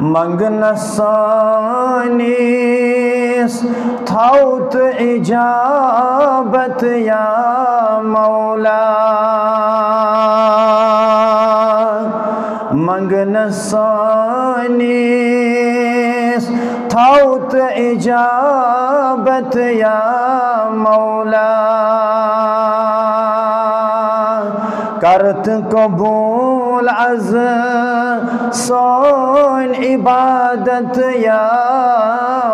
मंगनसानीस थाउत इजाबत या मौला मंगनसानीस थाउत इजाबत या मौला करत कबूल अज़ सोन इबादत या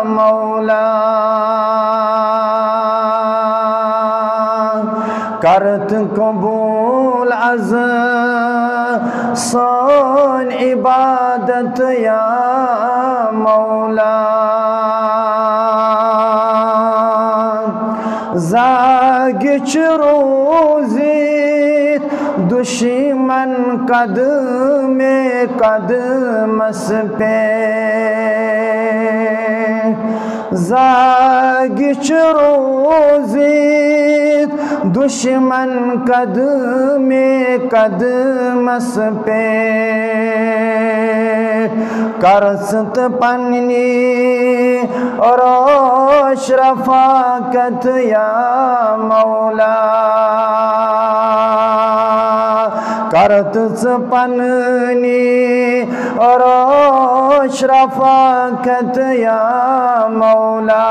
मौला करत कबूल अज़ सोन इबादत या मौला जागिच रोज़ी दुश्मन कदमे कदमस पे जागिच रोज़ी दुश्मन कदमे कदमस पे करसत पन्नी और शरफाकत या मौला करत पन्नी और शरफाकत या मौला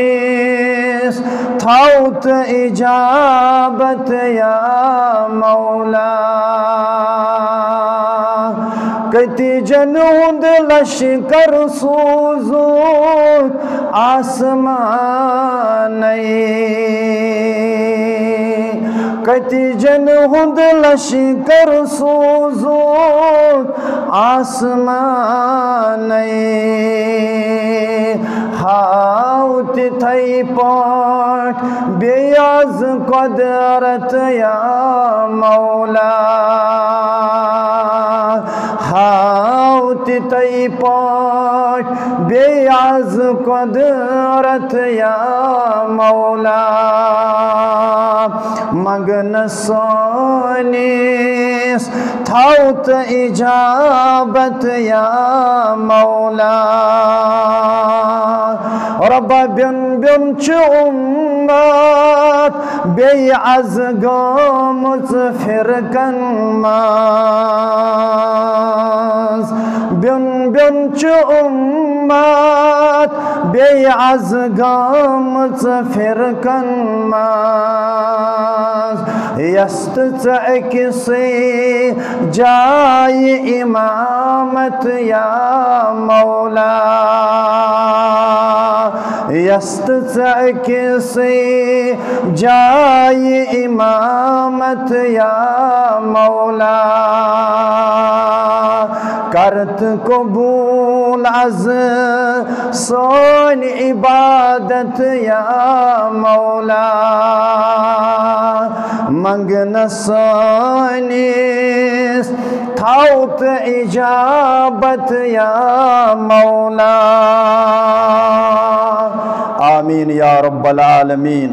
मंगनसानीस थाउत इजाबत या मौला कति जनूद लश्कर सूज़ूत आसमान कति जनूद लश्कर सूज़ूत आसमान हाउत थई पाठ बेयाज कदरत या मौला हाउत तई पाठ बेयाज कदरत या मौला मंगनसानीस थाउत इजाबत या मौला रब्बा बिन बिन च उम्मत बेअज़ गोमुज़ फिरकन माज़ बिन बिन च उम्मत बेअज़ गोमुज़ फिरकन माज़ यस्त किसी जाय इमामत या मौला यस्त किसी जाय इमामत या मौला करत कबूल अज़ सोन इबादत या मौला मंगनसानीस थाउत इजाबत या मौला आमीन या रब्बल आलमीन।